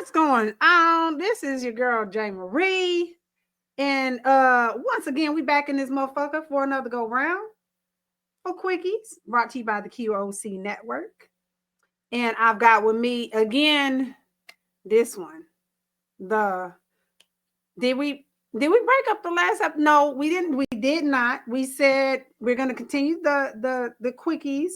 What's going on? This is your girl J Marie, and once again we back in this motherfucker for another go round for quickies, brought to you by the QOC Network. And I've got with me again this one. The did we break up the last episode? No, we didn't. We did not. We said we're going to continue the quickies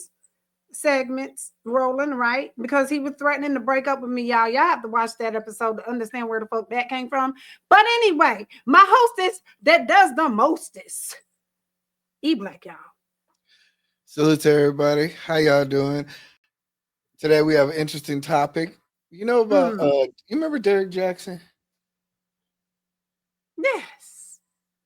segments rolling, right? Because he was threatening to break up with me, y'all. Y'all have to watch that episode to understand where the fuck that came from. But anyway, my hostess that does the mostest, E-Black, y'all. Salute to everybody. How y'all doing? Today we have an interesting topic. You know about you remember Derrick Jaxson? Yes,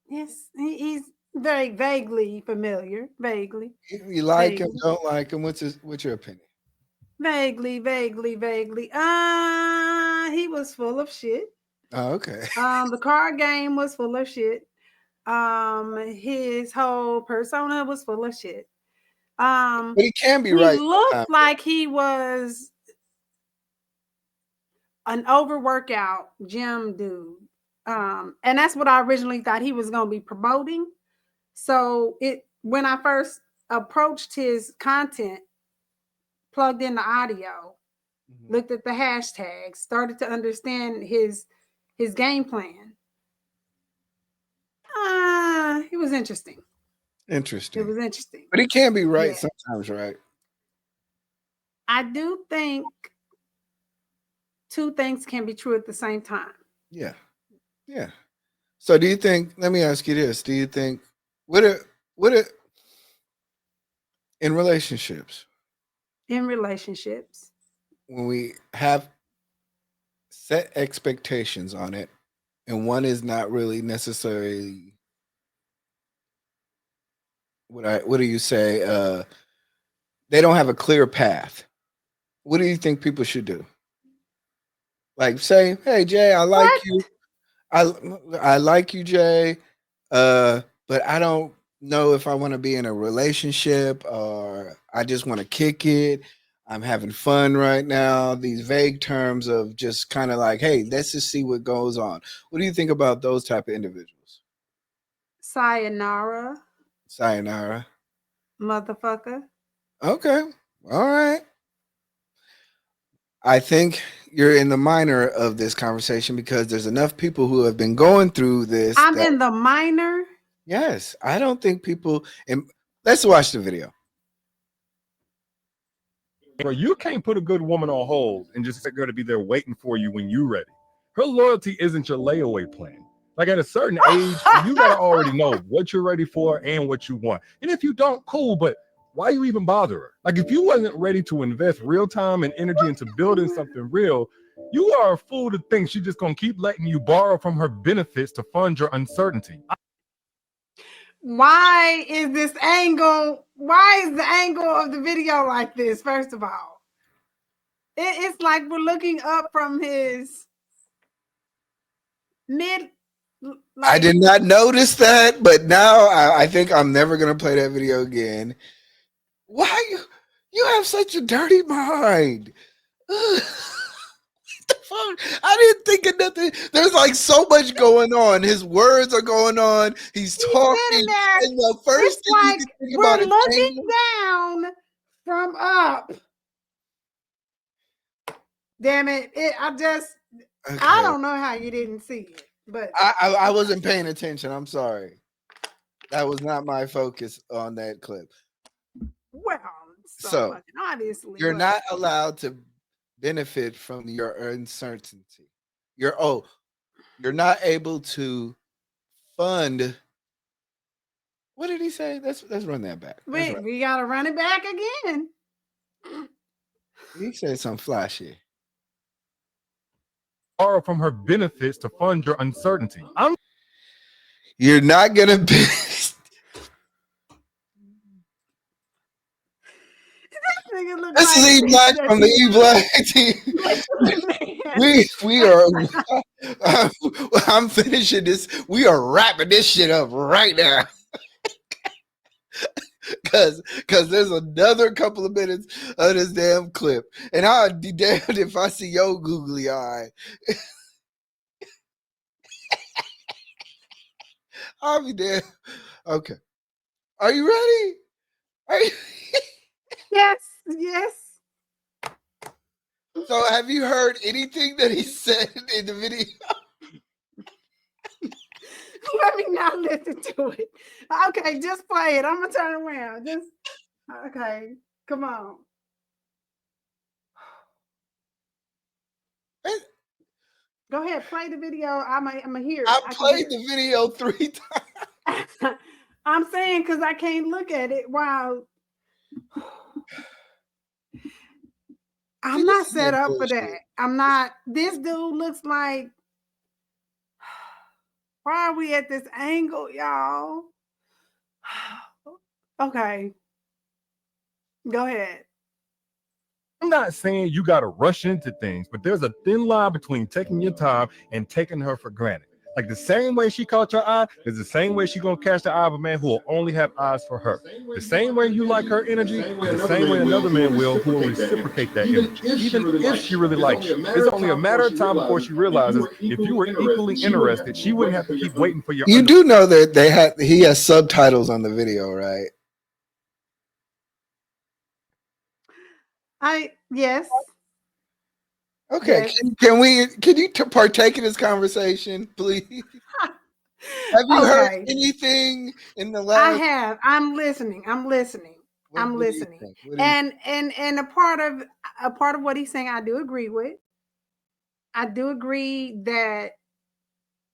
he's very vaguely familiar. Vaguely. You like him, don't like him. What's your opinion? Vaguely. He was full of shit. Oh, okay. The card game was full of shit. His whole persona was full of shit. But he can be right. He looked like he was an overworkout gym dude. And that's what I originally thought he was going to be promoting. So when I first approached his content, plugged in the audio, looked at the hashtags, started to understand his game plan. It was interesting. Interesting. It was interesting. But he can be right sometimes, right? I do think two things can be true at the same time. Yeah. So do you think, let me ask you this, do you think, what in relationships, when we have set expectations on it and one is not really necessarily what do you say, they don't have a clear path, what do you think people should do? Like say, hey Jay, I like you. I like you, Jay, but I don't know if I want to be in a relationship or I just want to kick it. I'm having fun right now. These vague terms of just kind of like, hey, let's just see what goes on. What do you think about those type of individuals? Sayonara. Motherfucker. Okay. All right. I think you're in the minor of this conversation because there's enough people who have been going through this. I'm in the minor? Yes. I don't think people... Let's watch the video. Bro, you can't put a good woman on hold and just expect her to be there waiting for you when you're ready. Her loyalty isn't your layaway plan. Like at a certain age, you gotta already know what you're ready for and what you want. And if you don't, cool, but why you even bother her? Like if you wasn't ready to invest real time and energy into building something real, you are a fool to think she's just gonna keep letting you borrow from her benefits to fund your uncertainty. Why is the angle of the video like this? First of all, it's like we're looking up from his mid. I did not notice that, but now I think I'm never gonna play that video again. Why you have such a dirty mind? What the fuck? I didn't think of nothing. There's like so much going on. His words are going on. He's talking. And the first thing like you think about we're looking down from up. Damn it! I don't know how you didn't see it, but I wasn't paying attention. I'm sorry. That was not my focus on that clip. Well, so obviously you're not allowed to benefit from your uncertainty. You're not able to fund. What did he say? Let's run that back. Wait, we gotta run it back again. He said something flashy. Borrow from her benefits to fund your uncertainty. You're not gonna be. This is E-Black from the E-Black team. we are. I'm finishing this. We are wrapping this shit up right now. Cause there's another couple of minutes of this damn clip. And I'd be damned if I see your googly eye. I'll be damned. Okay. Are you ready? Are you... Yes, yes. So have you heard anything that he said in the video? Let me not listen to it. Okay, just play it. I'm gonna turn around. Just okay. Come on. Go ahead, play the video. I'm gonna hear it. I played the video 3 times. I'm saying because I can't look at it while I'm not set up for that. I'm not. This dude looks like. Why are we at this angle, y'all? Okay. Go ahead. I'm not saying you got to rush into things, but there's a thin line between taking your time and taking her for granted. Like the same way she caught your eye is the same way she's going to catch the eye of a man who will only have eyes for her. The same way you like her energy is the same way another man will who will reciprocate that energy, even if she really likes you. It's only a matter of time before she realizes if you were equally interested, she wouldn't have to keep waiting for your. You do know that he has subtitles on the video, right? Yes. Okay. Yes. Can you partake in this conversation, please? Have you heard anything in the last? I have. I'm listening. I'm listening. And a part of what he's saying, I do agree with. I do agree that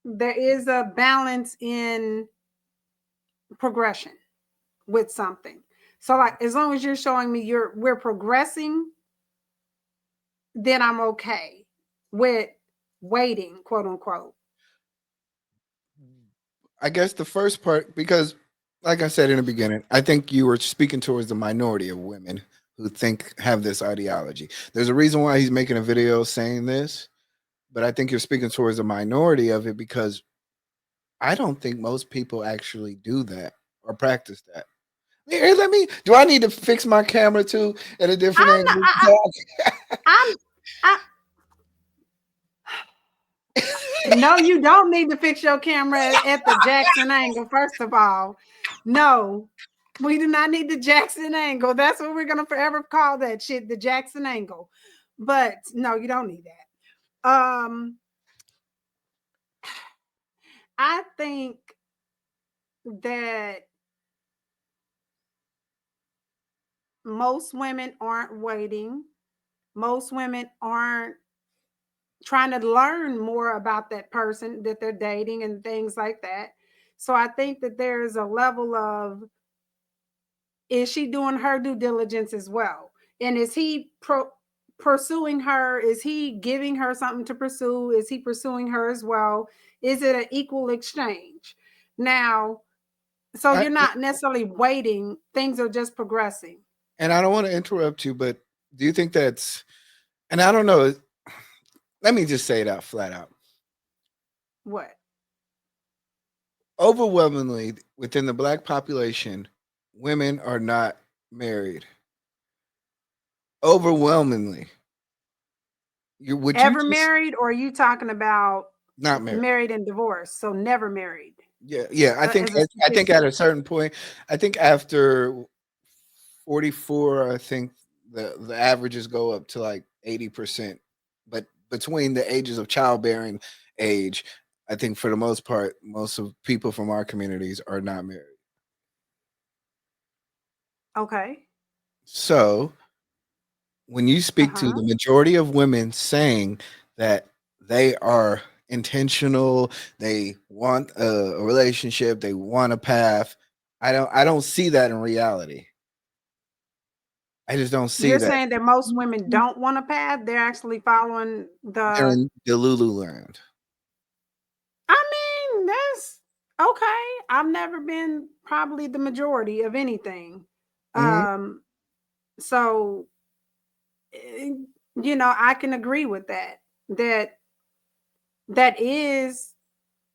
there is a balance in progression with something. So like as long as you're showing me we're progressing, then I'm okay with waiting, quote unquote. I guess the first part, because like I said in the beginning, I think you were speaking towards the minority of women who have this ideology. There's a reason why he's making a video saying this, but I think you're speaking towards the minority of it because I don't think most people actually do that or practice that. Here, do I need to fix my camera too at a different angle? No, you don't need to fix your camera at the Jaxn angle. First of all, no, we do not need the Jaxn angle. That's what we're gonna forever call that shit, the Jaxn angle. But no, you don't need that. I think that most women aren't waiting. Most women aren't trying to learn more about that person that they're dating and things like that. So I think that there's a level of, is she doing her due diligence as well? And is he pursuing her? Is he giving her something to pursue? Is he pursuing her as well? Is it an equal exchange? Now, so you're not necessarily waiting. Things are just progressing. And I don't want to interrupt you, but do you think that's, and I don't know, let me just say it out flat out. What? Overwhelmingly within the Black population, women are not married. Overwhelmingly. Married, or are you talking about not married? Married and divorced, so never married. Yeah. I think at a certain point, I think after 44, I think the averages go up to like 80%. But between the ages of childbearing age, I think for the most part, most of people from our communities are not married. Okay. So when you speak to the majority of women saying that they are intentional, they want a relationship, they want a path, I don't see that in reality. I just don't see that. You're saying that most women don't want a path. They're actually following They're in the Lululand. I mean, that's okay. I've never been probably the majority of anything. So, I can agree with that. That is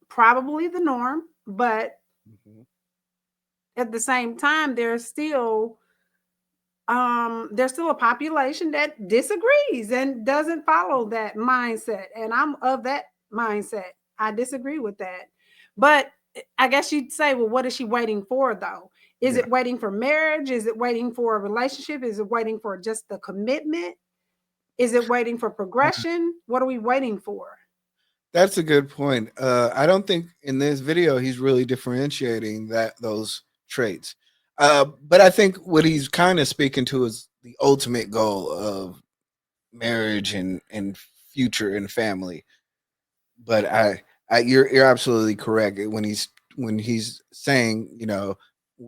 probably the norm, but at the same time, there's still a population that disagrees and doesn't follow that mindset. And I'm of that mindset. I disagree with that. But I guess you'd say, well, what is she waiting for though? Is it waiting for marriage? Is it waiting for a relationship? Is it waiting for just the commitment? Is it waiting for progression? What are we waiting for? That's a good point. I don't think in this video he's really differentiating those traits. But I think what he's kind of speaking to is the ultimate goal of marriage and future and family. But you're absolutely correct when he's saying, you know,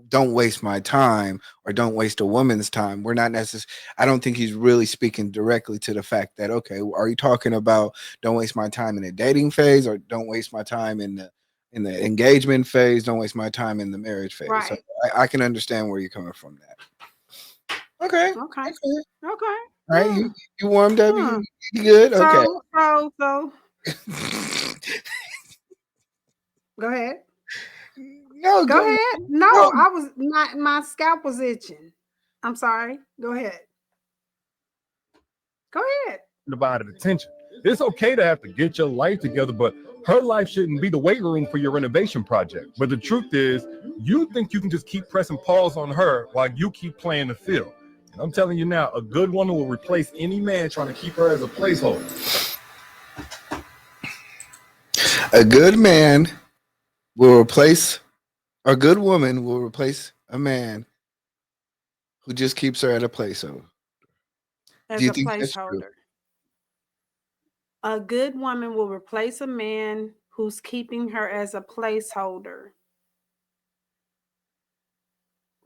don't waste my time or don't waste a woman's time. We're not necessarily, I don't think he's really speaking directly to the fact that, okay, are you talking about don't waste my time in the dating phase or don't waste my time in the engagement phase, don't waste my time in the marriage phase. Right. So I can understand where you're coming from that. Okay. Okay. All right. You warmed up. You good? Okay. So go ahead. No, go ahead. No, I was my scalp was itching. I'm sorry. Go ahead. Go ahead. Divided attention. It's okay to have to get your life together, but her life shouldn't be the waiting room for your renovation project. But the truth is, you think you can just keep pressing pause on her while you keep playing the field. And I'm telling you now, a good woman will replace any man trying to keep her as a placeholder. A good man will replace, a good woman will replace a man who just keeps her at a placeholder. As a placeholder. A good woman will replace a man who's keeping her as a placeholder.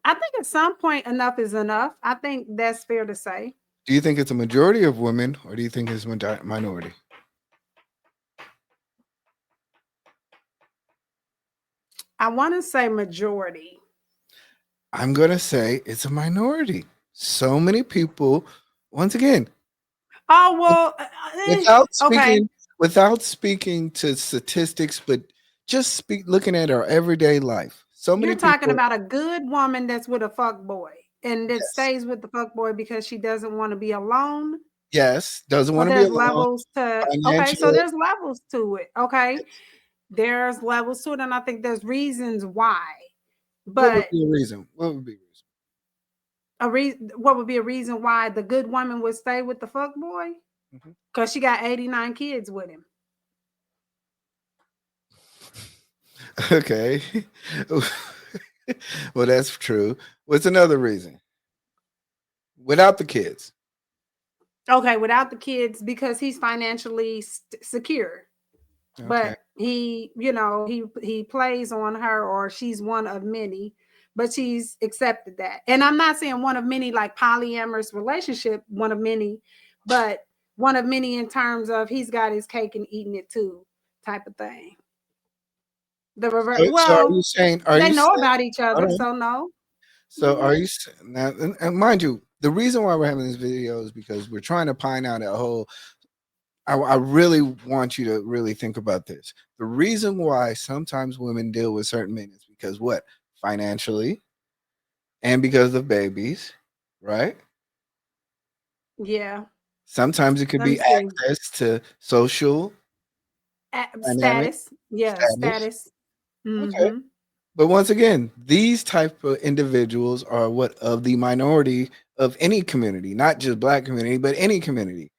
I think at some point enough is enough. I think that's fair to say. Do you think it's a majority of women or do you think it's a minority? I want to say majority. I'm going to say it's a minority. So many people, once again. Oh, well. Without speaking to statistics, but just looking at our everyday life. So many You're talking about a good woman that's with a fuck boy and that stays with the fuck boy because she doesn't want to be alone. Yes, doesn't want to be alone. Levels to okay, so there's levels to it. Okay, there's levels to it, and I think there's reasons why. But what would be a reason? What would be a reason? What would be a reason why the good woman would stay with the fuck boy? Because she got 89 kids with him. Okay. Well, that's true. What's another reason? Without the kids. Okay, without the kids, because he's financially secure. Okay. But he, he plays on her, or she's one of many, but she's accepted that. And I'm not saying one of many like polyamorous relationship, one of many, but one of many in terms of he's got his cake and eating it too type of thing. The reverse. So are you saying they know about each other, so no. So are you now? And mind you, the reason why we're having this video is because we're trying to find out a whole. I really want you to really think about this. The reason why sometimes women deal with certain men is because what? Financially, and because of babies, right? Yeah. Sometimes it could be access to social status. Yeah, status. Okay. But once again, these type of individuals are what of the minority of any community, not just Black community, but any community.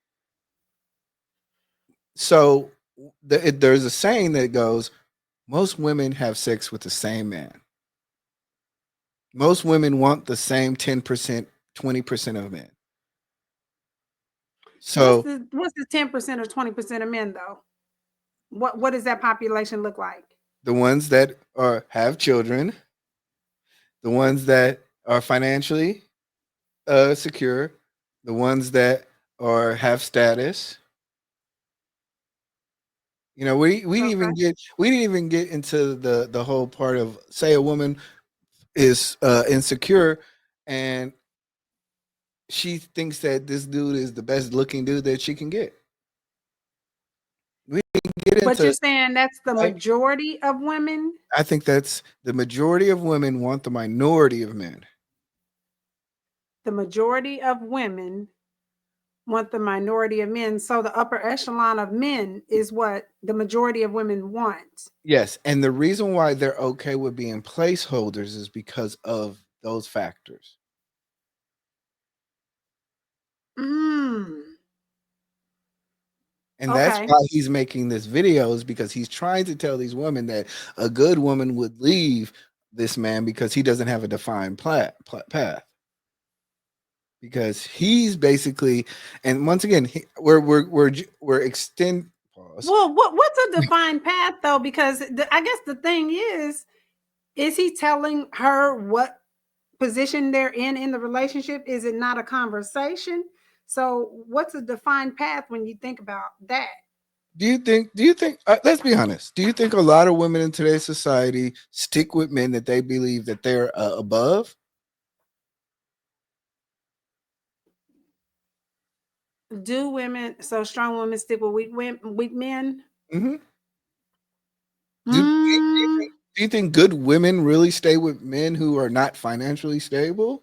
So there's a saying that goes, most women have sex with the same man. Most women want the same 10%, 20% of men. So what's the 10% or 20% of men though? What does that population look like? The ones that have children, the ones that are financially secure, the ones that have status. You know, we didn't even get into the whole part of, say a woman is insecure and she thinks that this dude is the best looking dude that she can get. We didn't get But you're into, saying that's the like, majority of women? I think that's the majority of women want the minority of men. The majority of women want the minority of men. So the upper echelon of men is what the majority of women want. Yes, and the reason why they're okay with being placeholders is because of those factors. Mm, And that's okay. why he's making this video, is because he's trying to tell these women that a good woman would leave this man because he doesn't have a defined path. Because he's basically, and once again, we're extend pause. Well, what's a defined path though? Because I guess the thing is he telling her what position they're in the relationship? Is it not a conversation? So what's a defined path when you think about that? Do you think? Let's be honest. Do you think a lot of women in today's society stick with men that they believe that they're above? Do women, so strong women stick with weak men? Hmm. Mm, Do you think good women really stay with men who are not financially stable?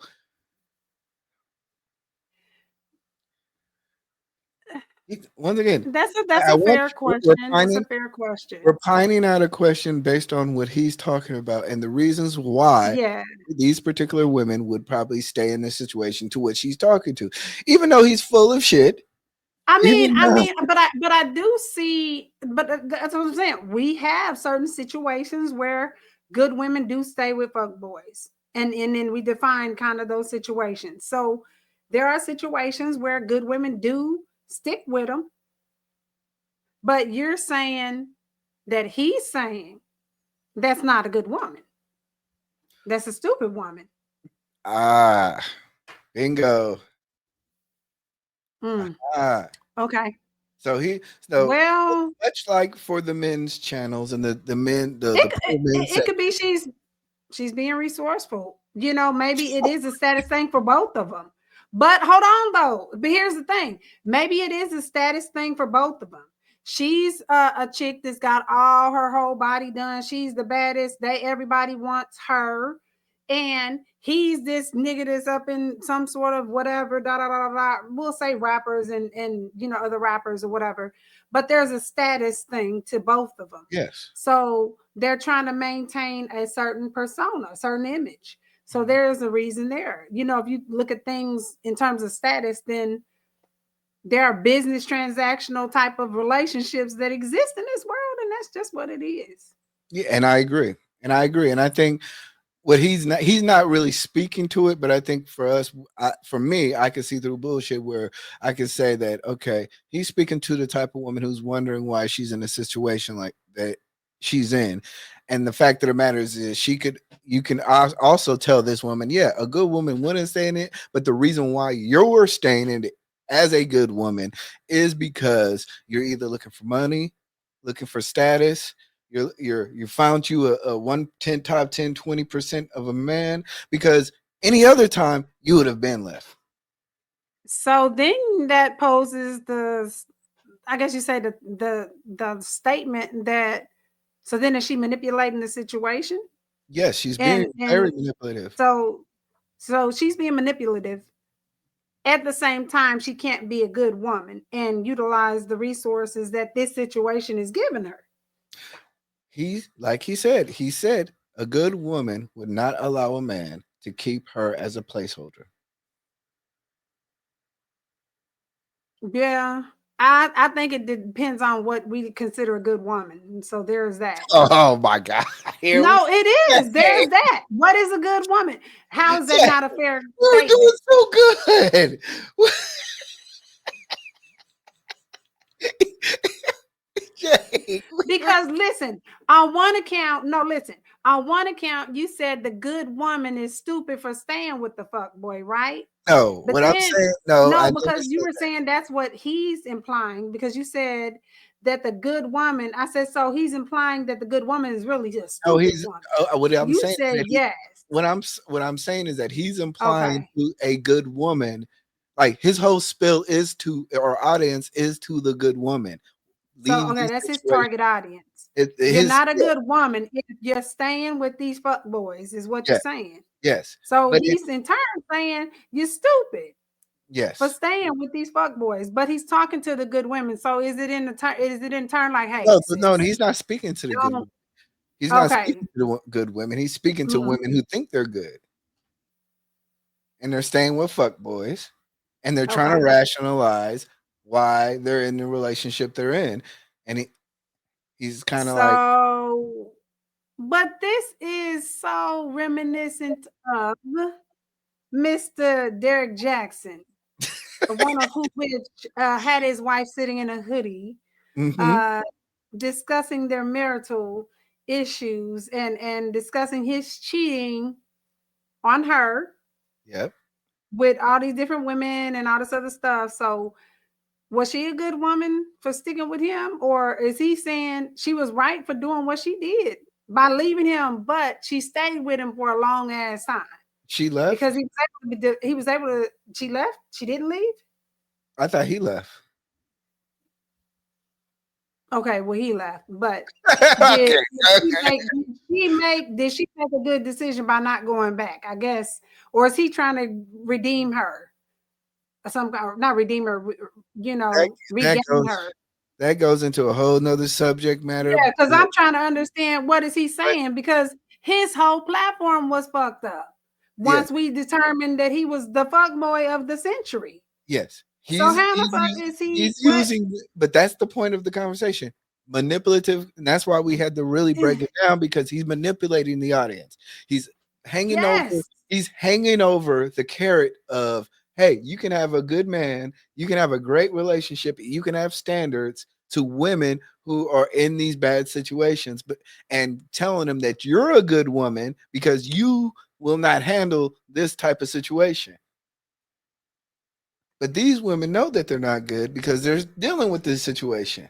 Once again, that's I a want fair we're question. That's a pining fair question. we're pining out a question based on what he's talking about and the reasons why Yeah. these particular women would probably stay in this situation to which he's talking to, even though he's full of shit. Even though, But I do see, but that's what I'm saying. We have certain situations where good women do stay with fuck boys, and then we define kind of those situations. So there are situations where good women do stick with them, but you're saying that he's saying that's not a good woman. That's a stupid woman. ah, bingo. Mm, Ah, okay. so Well, much like for the men's channels and the men, the it, poor it, men it could be section. she's being resourceful. You know, maybe it is a status thing for both of them. But hold on though. But here's the thing. Maybe it is a status thing for both of them. She's a chick that's got all her whole body done. She's the baddest. Everybody wants her. And he's this nigga that's up in some sort of whatever, da da da da. We'll say rappers and you know other rappers or whatever. But there's a status thing to both of them. Yes. So they're trying to maintain a certain persona, a certain image. So there's a reason there. You know, if you look at things in terms of status, then there are business transactional type of relationships that exist in this world, and that's just what it is. Yeah, and I agree. And I think what he's not really speaking to it, but I think for us, for me, I can see through bullshit where I can say that, okay, he's speaking to the type of woman who's wondering why she's in a situation like that she's in. And the fact of the matter is you can also tell this woman, yeah, a good woman wouldn't stay in it, but the reason why you're staying in it as a good woman is because you're either looking for money, looking for status, you found you a 110 top 10 20% of a man, because any other time you would have been left. So then that poses I guess you say the statement that, so then is she manipulating the situation? Yes, she's being And very manipulative. so she's being manipulative. At the same time, she can't be a good woman and utilize the resources that this situation is giving her. He said a good woman would not allow a man to keep her as a placeholder. Yeah. I think it depends on what we consider a good woman. And so there's that. Oh my God. Here we No, it is. There's that. What is a good woman? How is that yeah, not a fair we're doing statement? so good. Jay, Because listen, on one account, no, listen, on one account, you said the good woman is stupid for staying with the fuck boy, right? no, But what I'm then, saying, no, I no, never because you said were that. saying that's what he's implying, because you said that the good woman, I said, so he's implying that the good woman is really just No, stupid woman. what I'm You saying is said that yes. what I'm saying is that he's implying Okay. to a good woman, like his whole spill is to, or audience is to the good woman. So leave okay, these that's his situations. target audience. It, You're his not a good woman if you're staying with these fuck boys, is what yeah, you're saying. yes, So but he's in turn saying you're stupid for yes, staying with these fuck boys. But he's talking to the good women. So is it in the turn? Is it in turn like, hey, no, sis, he's not speaking to the good. don't He's not okay. speaking to the good women. He's speaking to Mhm. women who think they're good and they're staying with fuck boys, and they're trying to Okay. rationalize why they're in the relationship they're in, and he's kind of like, So, but this is so reminiscent of Mr. Derrick Jaxn, the one of who which had his wife sitting in a hoodie, mm-hmm, uh, discussing their marital issues and discussing his cheating on her yep. with all these different women and all this other stuff. So was she a good woman for sticking with him, or is he saying she was right for doing what she did by leaving him, but she stayed with him for a long ass time She left. because he was able to. She left. She didn't leave. I thought he left. Okay, well he left, but Okay, okay. did she make a good decision by not going back? I guess, or is he trying to redeem her? Some not redeem her, That, that regain goes her. that goes into a whole nother subject matter. Yeah, because But, I'm trying to understand what is he saying because his whole platform was fucked up. yeah, Once we determined that he was the fuck boy of the century. yes, So how the fuck is he he's what? using, but that's the point of the conversation. Manipulative, and that's why we had to really break it down because he's manipulating the audience. He's hanging over. Yes. He's hanging over the carrot of, hey, you can have a good man, you can have a great relationship, you can have standards to women who are in these bad situations, but and telling them that you're a good woman because you will not handle this type of situation. But these women know that they're not good because they're dealing with this situation.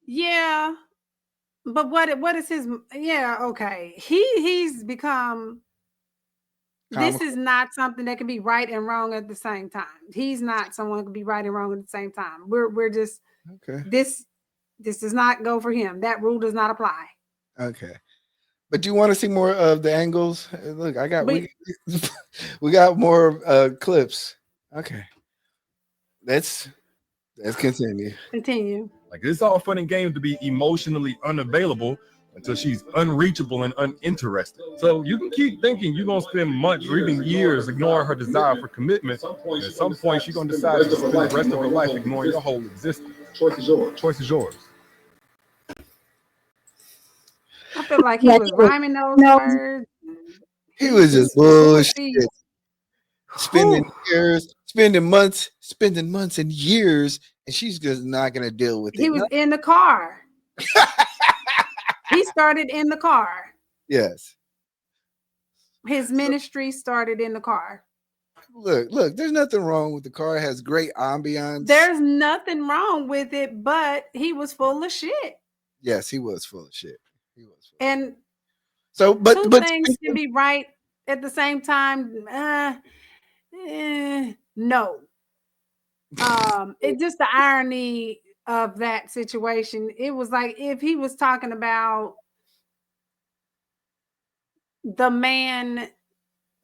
Yeah. But what is his yeah, okay. He's become this is Comical. not something that can be right and wrong at the same time. He's not someone who can be right and wrong at the same time. We're just Okay. this does not go for him. That rule does not apply. Okay. But do you want to see more of the angles? Look, But we got more clips. Okay. Let's continue. continue. Like it's all fun and games to be emotionally unavailable until she's unreachable and uninterested. So you can keep thinking you're gonna spend months or even years ignoring her desire for commitment. And at some point, she's gonna decide to spend the rest of her life ignoring your whole existence. Choice is yours. Choice is yours. I feel like he was rhyming those words. He was just We'll bullshit. see. Spending Whew. years, spending months and years, and she's just not gonna deal with He it. was in the car. He started in the car. Yes. His ministry started in the car. Look, there's nothing wrong with the car. It has great ambiance. There's nothing wrong with it, but he was full of shit. Yes, he was full of shit. He was full. And So, two but things can be right at the same time. No. It's just the irony of that situation. It was like if he was talking about the man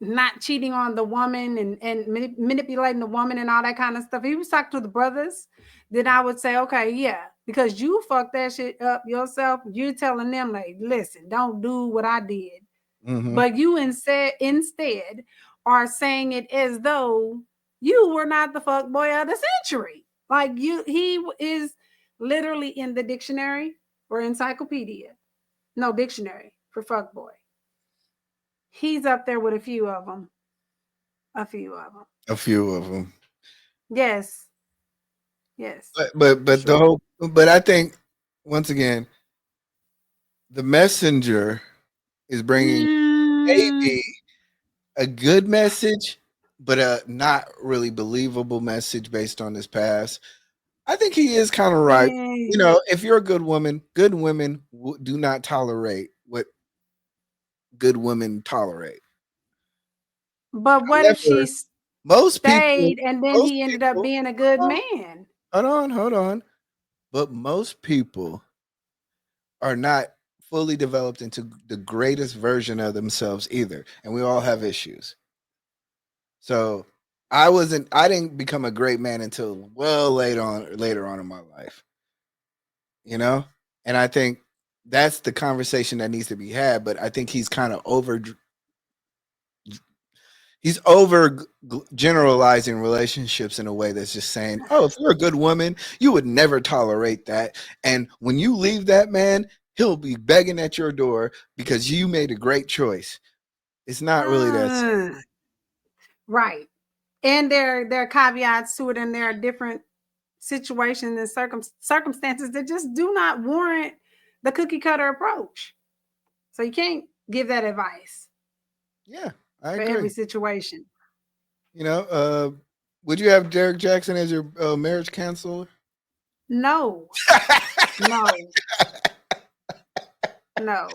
not cheating on the woman and manipulating the woman and all that kind of stuff. If he was talking to the brothers, then I would say, okay, yeah, because you fucked that shit up yourself. You're telling them, like, listen, don't do what I did. But you instead are saying it as though you were not the fuck boy of the century. Like he is literally in the dictionary or encyclopedia. No dictionary for fuck boy. He's up there with a few of them. A few of them. a few of them. Yes. Yes. But the Sure. whole. But I think once again, the messenger is bringing Mm, maybe a good message, but a not really believable message based on his past. I think he is kind of right. eh. You know, if you're a good women do not tolerate what good women tolerate. But what if she However, most people, stayed and then most he ended up people, being a good man? Hold on. But most people are not fully developed into the greatest version of themselves either, and we all have issues. So I didn't become a great man until well later on in my life. You know? And I think that's the conversation that needs to be had, but I think he's kind of over generalizing relationships in a way that's just saying, "Oh, if you're a good woman, you would never tolerate that. And when you leave that man, he'll be begging at your door because you made a great choice." It's not really that simple. Right. And there are caveats to it, and there are different situations and circumstances that just do not warrant the cookie cutter approach. So you can't give that advice. Yeah, I for agree. every situation. You know, would you have Derrick Jaxn as your marriage counselor? No, no, no,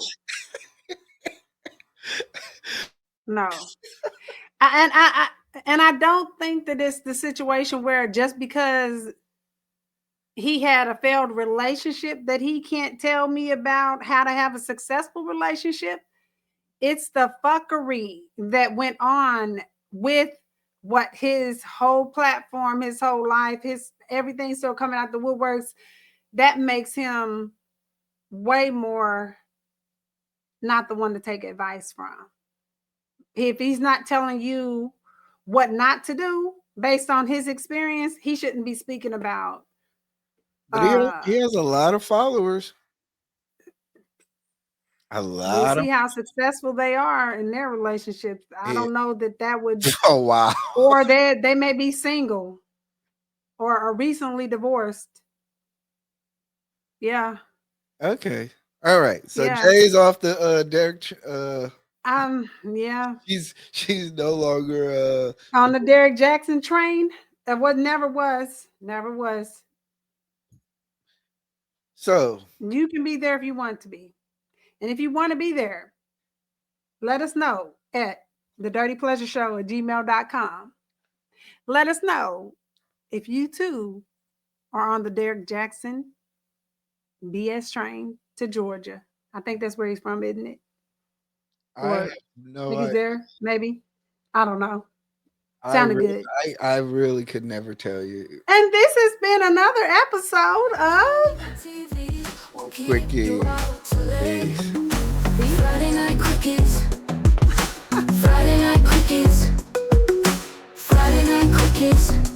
no. And I don't think that it's the situation where just because he had a failed relationship that he can't tell me about how to have a successful relationship. It's the fuckery that went on with what his whole platform, his whole life, his everything still coming out the woodworks. That makes him way more not the one to take advice from. If he's not telling you what not to do based on his experience, he shouldn't be speaking about. But he has a lot of followers. We'll see how successful they are in their relationships. I don't know that would. Oh wow! Or they may be single, or are recently divorced. Yeah. Okay. All right. So yeah. Jay's off the Derrick. Yeah. She's no longer on the Derrick Jaxn train. That never was. So you can be there if you want to be. And if you want to be there, let us know at thedirtypleasureshow@gmail.com. Let us know if you too are on the Derrick Jaxn BS train to Georgia. I think that's where he's from, isn't it? Or no, think he's there, maybe. I don't know. Sounded good. I really could never tell you. And this has been another episode of Quickie. Peace. Friday night quickies. Friday night quickies. Friday night quickies.